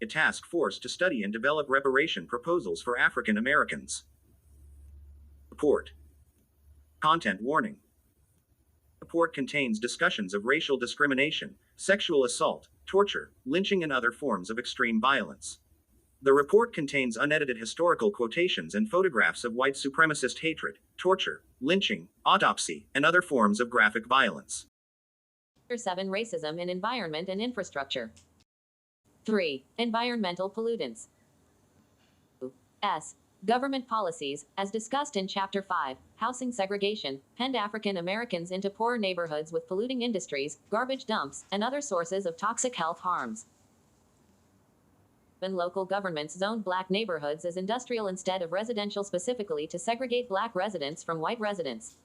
a task force to study and develop reparation proposals for African Americans. Report. Content warning. Report contains discussions of racial discrimination, sexual assault, torture, lynching, and other forms of extreme violence. The report contains unedited historical quotations and photographs of white supremacist hatred, torture, lynching, autopsy, and other forms of graphic violence. 7. Racism in environment and infrastructure. 3. Environmental pollutants. S. Government policies, as discussed in Chapter 5, housing segregation, penned African Americans into poorer neighborhoods with polluting industries, garbage dumps, and other sources of toxic health harms. When local governments zoned black neighborhoods as industrial instead of residential, specifically to segregate black residents from white residents.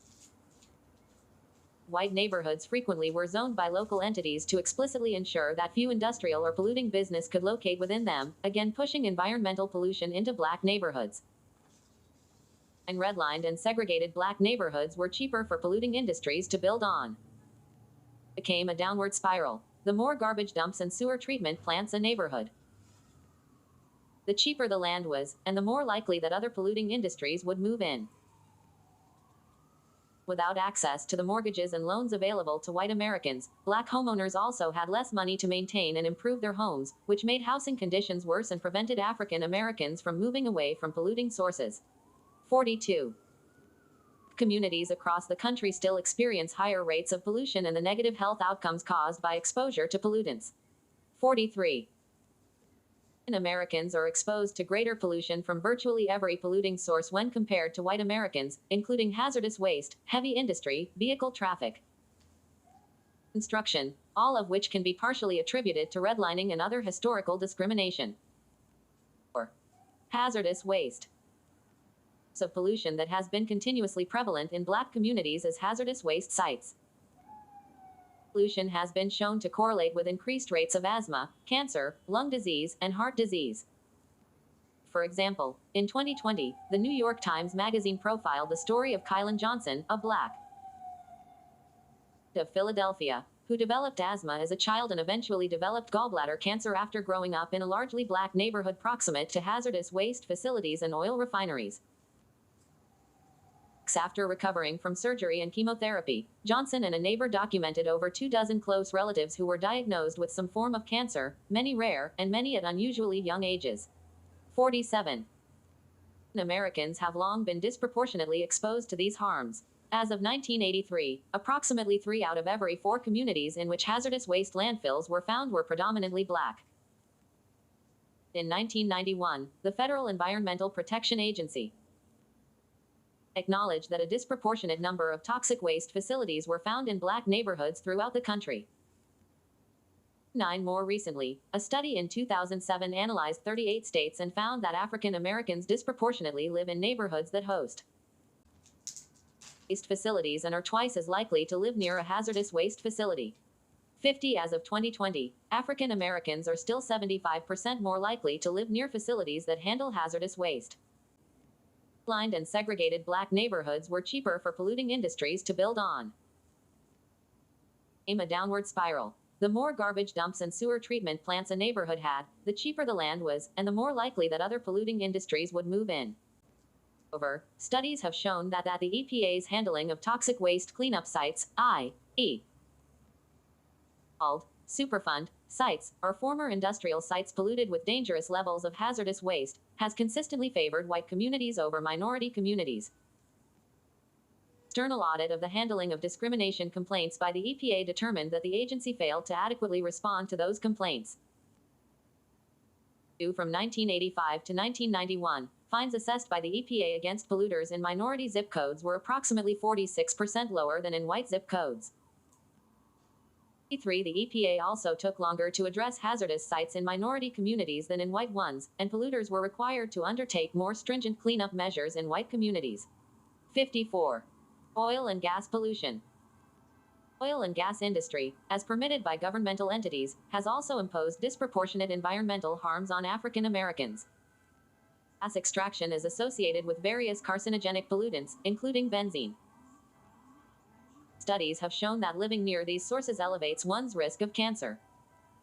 White neighborhoods frequently were zoned by local entities to explicitly ensure that few industrial or polluting business could locate within them, again pushing environmental pollution into black neighborhoods. And redlined and segregated black neighborhoods were cheaper for polluting industries to build on. Became a downward spiral. The more garbage dumps and sewer treatment plants a neighborhood, the cheaper the land was, and the more likely that other polluting industries would move in. Without access to the mortgages and loans available to white Americans, black homeowners also had less money to maintain and improve their homes, which made housing conditions worse and prevented African Americans from moving away from polluting sources. 42. Communities across the country still experience higher rates of pollution and the negative health outcomes caused by exposure to pollutants. 43. Americans are exposed to greater pollution from virtually every polluting source when compared to white Americans, including hazardous waste, heavy industry, vehicle traffic, construction, all of which can be partially attributed to redlining and other historical discrimination. Or hazardous waste. So pollution that has been continuously prevalent in black communities as hazardous waste sites. Pollution has been shown to correlate with increased rates of asthma, cancer, lung disease, and heart disease. For example, in 2020, the New York Times Magazine profiled the story of Kylan Johnson, a black of Philadelphia, who developed asthma as a child and eventually developed gallbladder cancer after growing up in a largely black neighborhood proximate to hazardous waste facilities and oil refineries. After recovering from surgery and chemotherapy, Johnson and a neighbor documented over 24 close relatives who were diagnosed with some form of cancer, many rare, and many at unusually young ages. 47. Americans have long been disproportionately exposed to these harms. As of 1983, approximately 3 out of every 4 communities in which hazardous waste landfills were found were predominantly black. In 1991, the Federal Environmental Protection Agency acknowledged that a disproportionate number of toxic waste facilities were found in black neighborhoods throughout the country. 9. More recently, a study in 2007 analyzed 38 states and found that African Americans disproportionately live in neighborhoods that host waste facilities and are twice as likely to live near a hazardous waste facility. 50. As of 2020, African Americans are still 75% more likely to live near facilities that handle hazardous waste. Lined and segregated black neighborhoods were cheaper for polluting industries to build on. A downward spiral. The more garbage dumps and sewer treatment plants a neighborhood had, the cheaper the land was, and the more likely that other polluting industries would move in. Moreover, studies have shown that the EPA's handling of toxic waste cleanup sites, i.e., called Superfund sites, or former industrial sites polluted with dangerous levels of hazardous waste, has consistently favored white communities over minority communities. External audit of the handling of discrimination complaints by the EPA determined that the agency failed to adequately respond to those complaints. From 1985 to 1991, fines assessed by the EPA against polluters in minority zip codes were approximately 46% lower than in white zip codes. 3. The EPA also took longer to address hazardous sites in minority communities than in white ones, and polluters were required to undertake more stringent cleanup measures in white communities. 54. Oil and gas pollution. Oil and gas industry, as permitted by governmental entities, has also imposed disproportionate environmental harms on African Americans. Gas extraction is associated with various carcinogenic pollutants, including benzene. Studies have shown that living near these sources elevates one's risk of cancer.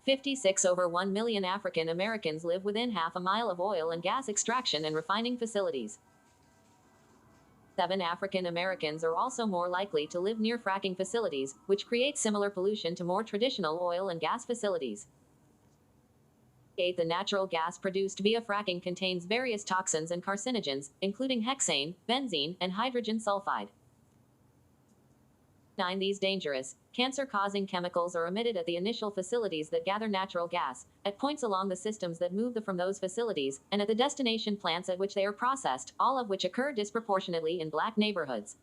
56 over 1 million African Americans live within half a mile of oil and gas extraction and refining facilities. 7 African Americans are also more likely to live near fracking facilities, which create similar pollution to more traditional oil and gas facilities. 8 The natural gas produced via fracking contains various toxins and carcinogens, including hexane, benzene, and hydrogen sulfide. 9 These dangerous, cancer-causing chemicals are emitted at the initial facilities that gather natural gas, at points along the systems that move from those facilities, and at the destination plants at which they are processed, all of which occur disproportionately in black neighborhoods.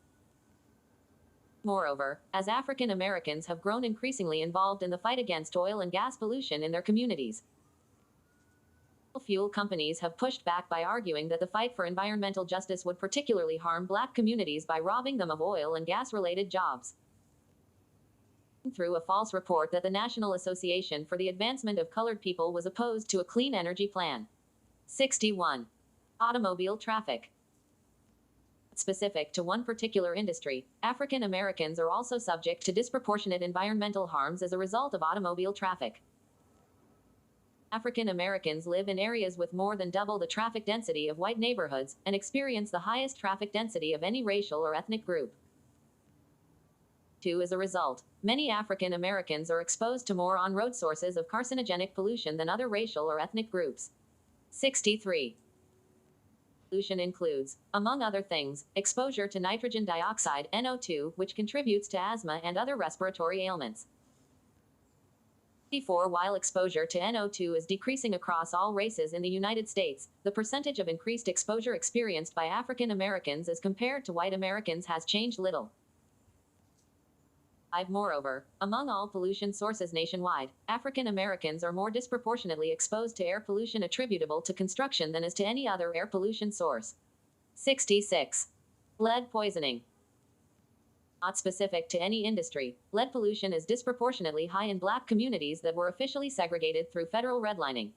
Moreover, as African Americans have grown increasingly involved in the fight against oil and gas pollution in their communities, fuel companies have pushed back by arguing that the fight for environmental justice would particularly harm black communities by robbing them of oil and gas-related jobs. Through a false report that the National Association for the Advancement of Colored People was opposed to a clean energy plan. 61. Automobile traffic. Specific to one particular industry, African Americans are also subject to disproportionate environmental harms as a result of automobile traffic. African Americans live in areas with more than double the traffic density of white neighborhoods and experience the highest traffic density of any racial or ethnic group. 2 As a result, many African Americans are exposed to more on-road sources of carcinogenic pollution than other racial or ethnic groups. 63. Pollution includes, among other things, exposure to nitrogen dioxide (NO2), which contributes to asthma and other respiratory ailments. 64 While exposure to NO2 is decreasing across all races in the United States, the percentage of increased exposure experienced by African Americans as compared to white Americans has changed little. Moreover, among all pollution sources nationwide, African Americans are more disproportionately exposed to air pollution attributable to construction than is to any other air pollution source. 66. Lead poisoning. Not specific to any industry, lead pollution is disproportionately high in black communities that were officially segregated through federal redlining.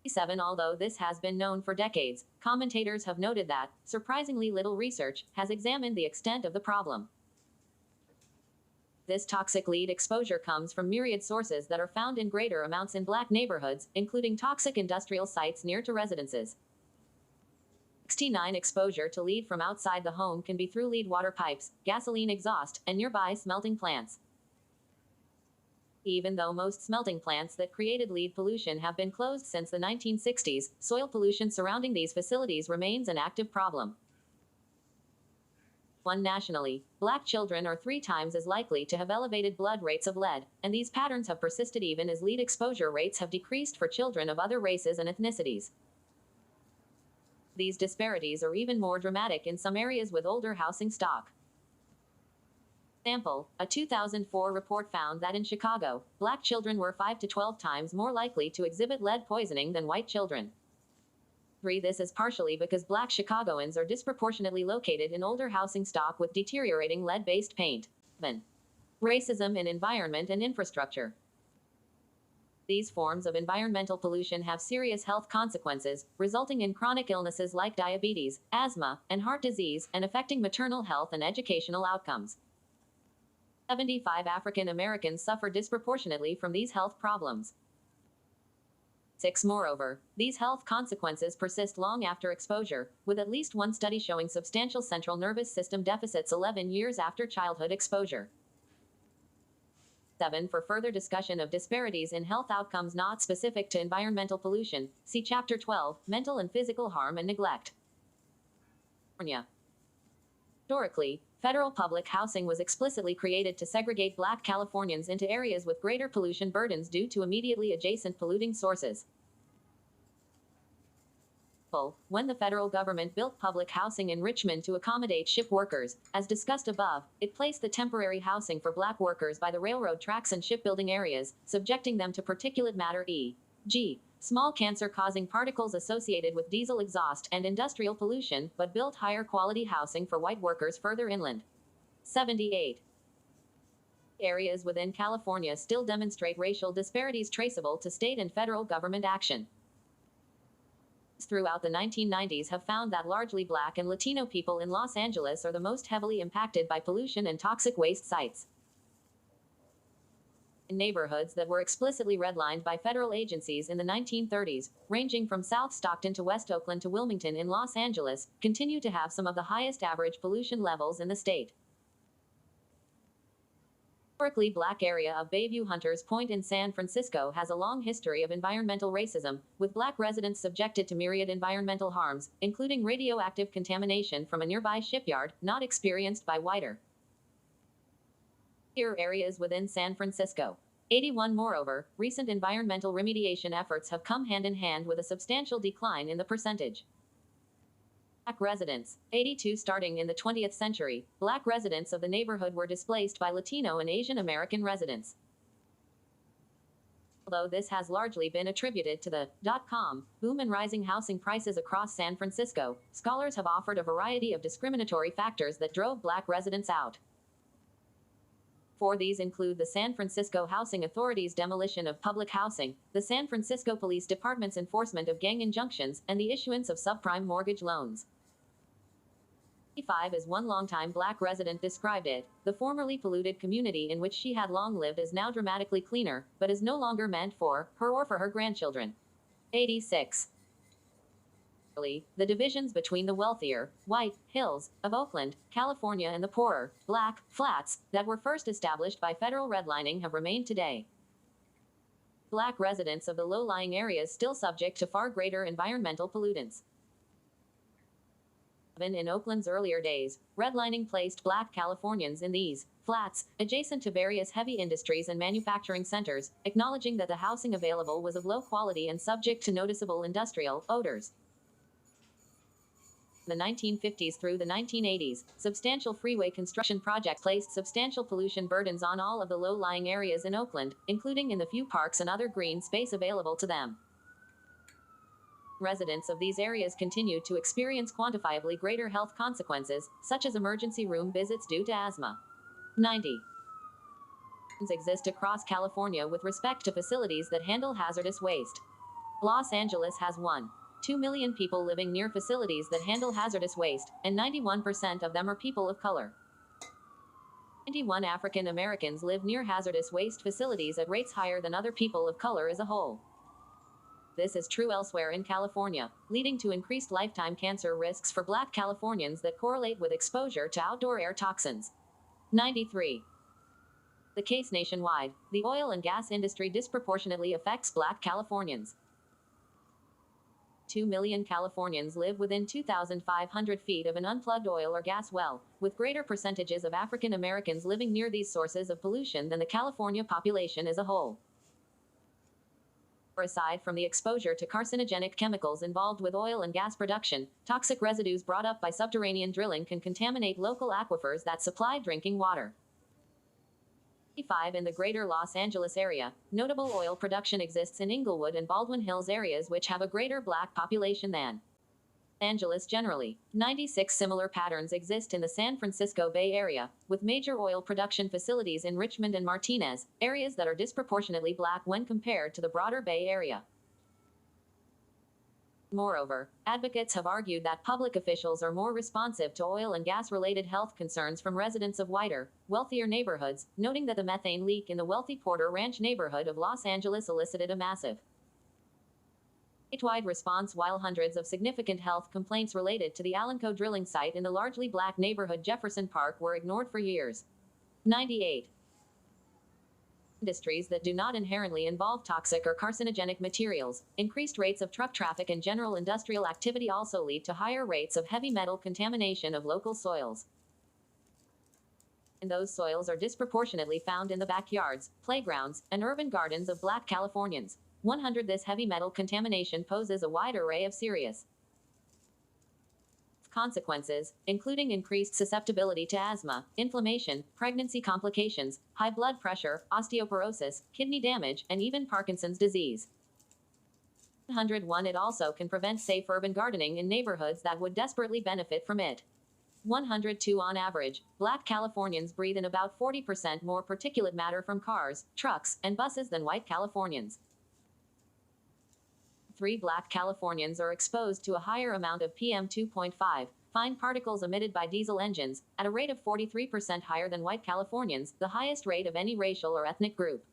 7 Although this has been known for decades, commentators have noted that, surprisingly little research has examined the extent of the problem. This toxic lead exposure comes from myriad sources that are found in greater amounts in black neighborhoods, including toxic industrial sites near to residences. 69 Exposure to lead from outside the home can be through lead water pipes, gasoline exhaust, and nearby smelting plants. Even though most smelting plants that created lead pollution have been closed since the 1960s, soil pollution surrounding these facilities remains an active problem. Nationally, black children are 3 times as likely to have elevated blood rates of lead, and these patterns have persisted even as lead exposure rates have decreased for children of other races and ethnicities. These disparities are even more dramatic in some areas with older housing stock. Example, a 2004 report found that in Chicago, black children were 5 to 12 times more likely to exhibit lead poisoning than white children. This is partially because black Chicagoans are disproportionately located in older housing stock with deteriorating lead-based paint. Racism in environment and infrastructure. These forms of environmental pollution have serious health consequences, resulting in chronic illnesses like diabetes, asthma, and heart disease, and affecting maternal health and educational outcomes. 75 African Americans suffer disproportionately from these health problems. 6 Moreover, these health consequences persist long after exposure, with at least one study showing substantial central nervous system deficits 11 years after childhood exposure. 7 For further discussion of disparities in health outcomes not specific to environmental pollution, see Chapter 12, Mental and Physical Harm and Neglect. Historically, federal public housing was explicitly created to segregate black Californians into areas with greater pollution burdens due to immediately adjacent polluting sources. When the federal government built public housing in Richmond to accommodate ship workers, as discussed above, it placed the temporary housing for black workers by the railroad tracks and shipbuilding areas, subjecting them to particulate matter e.g., small cancer-causing particles associated with diesel exhaust and industrial pollution, but built higher quality housing for white workers further inland. 78 Areas within California still demonstrate racial disparities traceable to state and federal government action. Throughout the 1990s have found that largely black and Latino people in Los Angeles are the most heavily impacted by pollution and toxic waste sites. In neighborhoods that were explicitly redlined by federal agencies in the 1930s, ranging from South Stockton to West Oakland to Wilmington in Los Angeles, continue to have some of the highest average pollution levels in the state. Historically black area of Bayview Hunters Point in San Francisco has a long history of environmental racism, with black residents subjected to myriad environmental harms, including radioactive contamination from a nearby shipyard, not experienced by whiter areas within San Francisco. 81 Moreover, recent environmental remediation efforts have come hand in hand with a substantial decline in the percentage. Black residents. 82 Starting in the 20th century, black residents of the neighborhood were displaced by Latino and Asian American residents. Although this has largely been attributed to the .com boom and rising housing prices across San Francisco, scholars have offered a variety of discriminatory factors that drove black residents out. These include the San Francisco Housing Authority's demolition of public housing, the San Francisco Police Department's enforcement of gang injunctions, and the issuance of subprime mortgage loans. 5 As one longtime black resident described it, the formerly polluted community in which she had long lived is now dramatically cleaner, but is no longer meant for her or for her grandchildren. 86 The divisions between the wealthier, white, hills of Oakland, California and the poorer, black, flats, that were first established by federal redlining have remained today. Black residents of the low-lying areas still subject to far greater environmental pollutants. In Oakland's earlier days, redlining placed black Californians in these flats, adjacent to various heavy industries and manufacturing centers, acknowledging that the housing available was of low quality and subject to noticeable industrial odors. In the 1950s through the 1980s, substantial freeway construction projects placed substantial pollution burdens on all of the low-lying areas in Oakland, including in the few parks and other green space available to them. Residents of these areas continue to experience quantifiably greater health consequences, such as emergency room visits due to asthma. 90 exist across California with respect to facilities that handle hazardous waste. Los Angeles has 1.2 million people living near facilities that handle hazardous waste, and 91% of them are people of color. 91 African Americans live near hazardous waste facilities at rates higher than other people of color as a whole. This is true elsewhere in California, leading to increased lifetime cancer risks for black Californians that correlate with exposure to outdoor air toxins. 93 The case nationwide, the oil and gas industry disproportionately affects black Californians. 2 million Californians live within 2,500 feet of an unplugged oil or gas well, with greater percentages of African Americans living near these sources of pollution than the California population as a whole. Aside from the exposure to carcinogenic chemicals involved with oil and gas production, toxic residues brought up by subterranean drilling can contaminate local aquifers that supply drinking water. 5 In the greater Los Angeles area, notable oil production exists in Inglewood and Baldwin Hills areas which have a greater black population than Los Angeles generally. 96 Similar patterns exist in the San Francisco Bay Area, with major oil production facilities in Richmond and Martinez, areas that are disproportionately black when compared to the broader Bay Area. Moreover, advocates have argued that public officials are more responsive to oil and gas-related health concerns from residents of whiter, wealthier neighborhoods, noting that the methane leak in the wealthy Porter Ranch neighborhood of Los Angeles elicited a massive statewide response, while hundreds of significant health complaints related to the Alanco drilling site in the largely black neighborhood Jefferson Park were ignored for years. 98 Industries that do not inherently involve toxic or carcinogenic materials. Increased rates of truck traffic and general industrial activity also lead to higher rates of heavy metal contamination of local soils. And those soils are disproportionately found in the backyards, playgrounds, and urban gardens of black Californians. 100 This heavy metal contamination poses a wide array of serious consequences, including increased susceptibility to asthma, inflammation, pregnancy complications, high blood pressure, osteoporosis, kidney damage, and even Parkinson's disease. 101 It also can prevent safe urban gardening in neighborhoods that would desperately benefit from it. 102 On average, black Californians breathe in about 40% more particulate matter from cars, trucks, and buses than white Californians. 3 Black Californians are exposed to a higher amount of PM 2.5, fine particles emitted by diesel engines, at a rate of 43% higher than white Californians, the highest rate of any racial or ethnic group.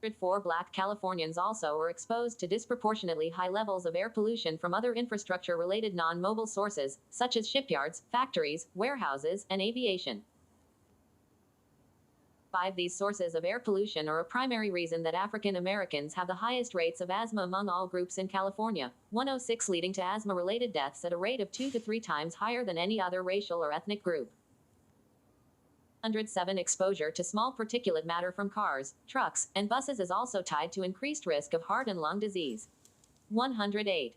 104 Black Californians also were exposed to disproportionately high levels of air pollution from other infrastructure-related non-mobile sources, such as shipyards, factories, warehouses, and aviation. 5. These sources of air pollution are a primary reason that African Americans have the highest rates of asthma among all groups in California, 106, leading to asthma-related deaths at a rate of 2 to 3 times higher than any other racial or ethnic group. 107. Exposure to small particulate matter from cars, trucks, and buses is also tied to increased risk of heart and lung disease. 108.